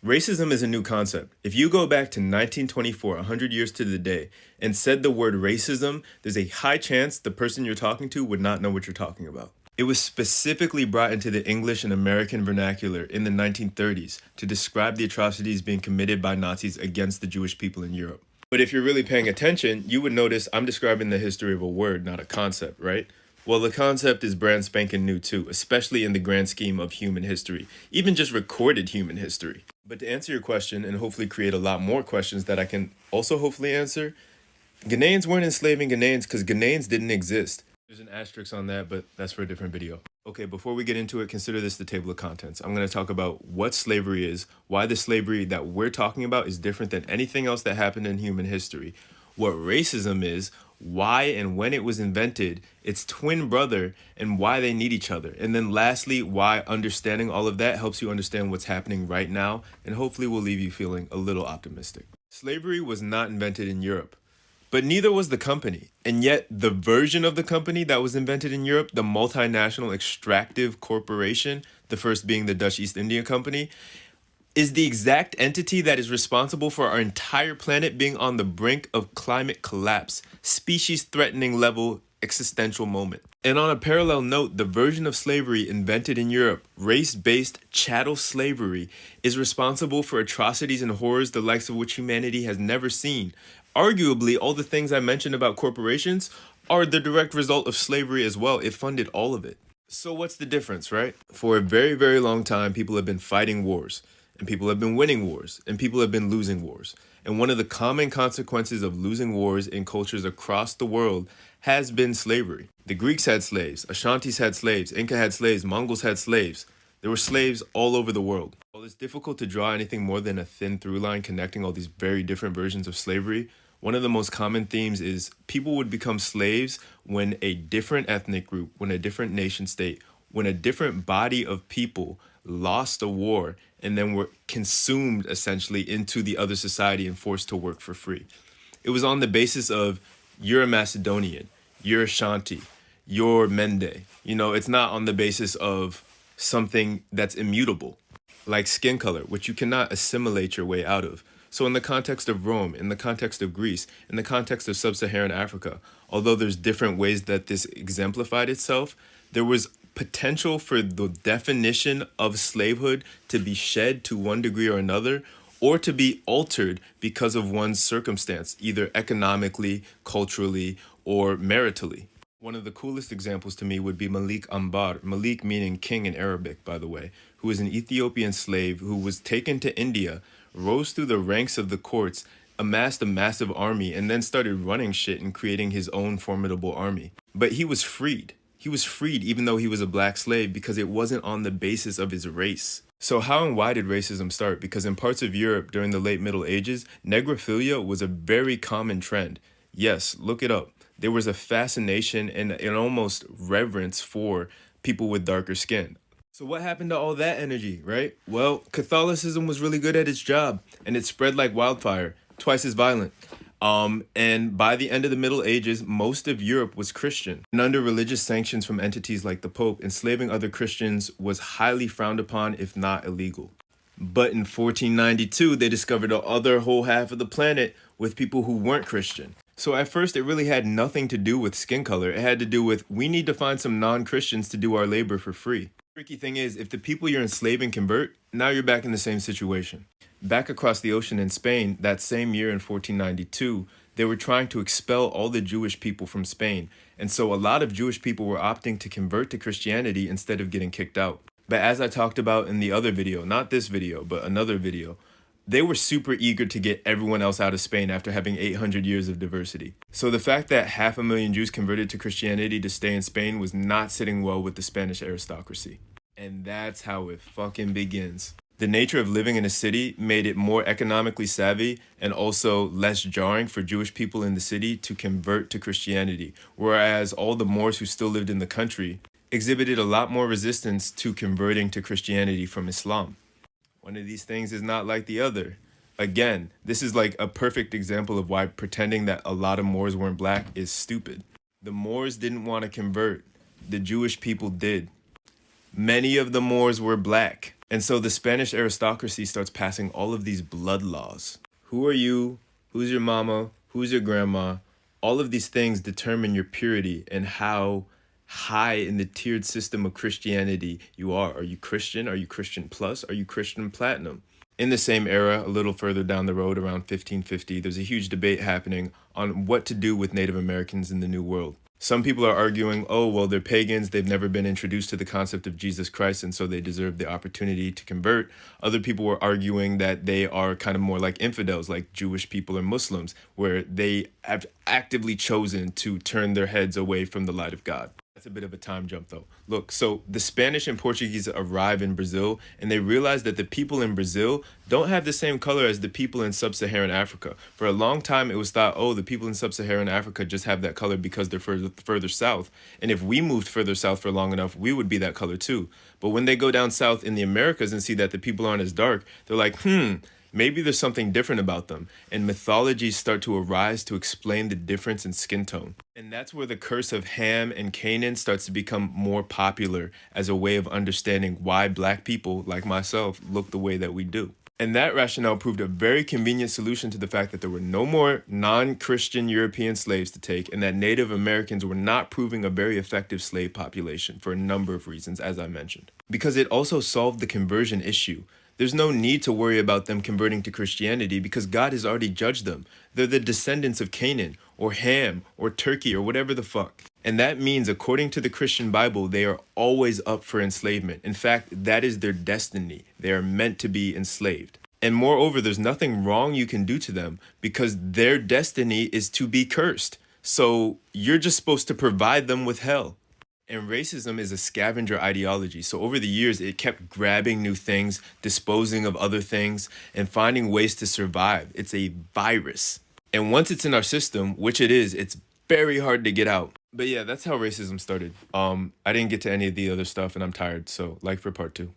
Racism is a new concept. If you go back to 1924, 100 years to the day, and said the word racism, there's a high chance the person you're talking to would not know what you're talking about. It was specifically brought into the English and American vernacular in the 1930s to describe the atrocities being committed by Nazis against the Jewish people in Europe. But if you're really paying attention, you would notice I'm describing the history of a word, not a concept, right? Well, the concept is brand spanking new too, especially in the grand scheme of human history, even just recorded human history. But to answer your question and hopefully create a lot more questions that I can also hopefully answer, Ghanaians weren't enslaving Ghanaians because Ghanaians didn't exist. There's an asterisk on that, but that's for a different video. Okay, before we get into it, consider this the table of contents. I'm going to talk about what slavery is, why the slavery that we're talking about is different than anything else that happened in human history, what racism is, why and when it was invented, its twin brother, and why they need each other. And then lastly, why understanding all of that helps you understand what's happening right now, and hopefully will leave you feeling a little optimistic. Slavery was not invented in Europe, but neither was the company. And yet the version of the company that was invented in Europe, the multinational extractive corporation, the first being the Dutch East India Company, is the exact entity that is responsible for our entire planet being on the brink of climate collapse, species-threatening level existential moment. And on a parallel note, the version of slavery invented in Europe, race-based chattel slavery, is responsible for atrocities and horrors the likes of which humanity has never seen. Arguably, all the things I mentioned about corporations are the direct result of slavery as well. It funded all of it. So what's the difference, right? For a very, very long time, people have been fighting wars. And people have been winning wars, and people have been losing wars. And one of the common consequences of losing wars in cultures across the world has been slavery. The Greeks had slaves, Ashantis had slaves, Inca had slaves, Mongols had slaves. There were slaves all over the world. While it's difficult to draw anything more than a thin through line connecting all these very different versions of slavery, one of the most common themes is people would become slaves when a different ethnic group, when a different nation state, when a different body of people lost a war and then were consumed essentially into the other society and forced to work for free. It was on the basis of you're a Macedonian, you're Ashanti, you're Mende. You know, it's not on the basis of something that's immutable, like skin color, which you cannot assimilate your way out of. So in the context of Rome, in the context of Greece, in the context of sub-Saharan Africa, although there's different ways that this exemplified itself, there was potential for the definition of slavehood to be shed to one degree or another, or to be altered because of one's circumstance, either economically, culturally, or maritally. One of the coolest examples to me would be Malik Ambar, Malik meaning king in Arabic, by the way, who was an Ethiopian slave who was taken to India, rose through the ranks of the courts, amassed a massive army, and then started running shit and creating his own formidable army. But he was freed. He was freed even though he was a black slave because it wasn't on the basis of his race. So how and why did racism start? Because in parts of Europe during the late Middle Ages, negrophilia was a very common trend. Yes, look it up. There was a fascination and an almost reverence for people with darker skin. So what happened to all that energy, right? Well, Catholicism was really good at its job and it spread like wildfire, twice as violent. And by the end of the Middle Ages, most of Europe was Christian. And under religious sanctions from entities like the Pope, enslaving other Christians was highly frowned upon, if not illegal. But in 1492, they discovered the other whole half of the planet with people who weren't Christian. So at first, it really had nothing to do with skin color. It had to do with, we need to find some non-Christians to do our labor for free. The tricky thing is, if the people you're enslaving convert, now you're back in the same situation. Back across the ocean in Spain, that same year in 1492, they were trying to expel all the Jewish people from Spain. And so a lot of Jewish people were opting to convert to Christianity instead of getting kicked out. But as I talked about in the other video, not this video, but another video, they were super eager to get everyone else out of Spain after having 800 years of diversity. So the fact that 500,000 Jews converted to Christianity to stay in Spain was not sitting well with the Spanish aristocracy. And that's how it fucking begins. The nature of living in a city made it more economically savvy and also less jarring for Jewish people in the city to convert to Christianity, whereas all the Moors who still lived in the country exhibited a lot more resistance to converting to Christianity from Islam. One of these things is not like the other. Again, this is like a perfect example of why pretending that a lot of Moors weren't black is stupid. The Moors didn't want to convert. The Jewish people did. Many of the Moors were black. And so the Spanish aristocracy starts passing all of these blood laws. Who are you? Who's your mama? Who's your grandma? All of these things determine your purity and how high in the tiered system of Christianity you are. Are you Christian? Are you Christian plus? Are you Christian platinum? In the same era, a little further down the road, around 1550, there's a huge debate happening on what to do with Native Americans in the New World. Some people are arguing, oh, well, they're pagans. They've never been introduced to the concept of Jesus Christ, and so they deserve the opportunity to convert. Other people were arguing that they are kind of more like infidels, like Jewish people or Muslims, where they have actively chosen to turn their heads away from the light of God. That's a bit of a time jump, though. Look, so the Spanish and Portuguese arrive in Brazil, and they realize that the people in Brazil don't have the same color as the people in sub-Saharan Africa. For a long time, it was thought, oh, the people in sub-Saharan Africa just have that color because they're further south. And if we moved further south for long enough, we would be that color too. But when they go down south in the Americas and see that the people aren't as dark, they're like, maybe there's something different about them, and mythologies start to arise to explain the difference in skin tone. And that's where the curse of Ham and Canaan starts to become more popular as a way of understanding why black people, like myself, look the way that we do. And that rationale proved a very convenient solution to the fact that there were no more non-Christian European slaves to take, and that Native Americans were not proving a very effective slave population for a number of reasons, as I mentioned. Because it also solved the conversion issue. There's no need to worry about them converting to Christianity because God has already judged them. They're the descendants of Canaan or Ham or Turkey or whatever the fuck. And that means, according to the Christian Bible, they are always up for enslavement. In fact, that is their destiny. They are meant to be enslaved. And moreover, there's nothing wrong you can do to them because their destiny is to be cursed. So you're just supposed to provide them with hell. And racism is a scavenger ideology. So over the years, it kept grabbing new things, disposing of other things, and finding ways to survive. It's a virus. And once it's in our system, which it is, it's very hard to get out. But yeah, that's how racism started. I didn't get to any of the other stuff and I'm tired. So like for part 2.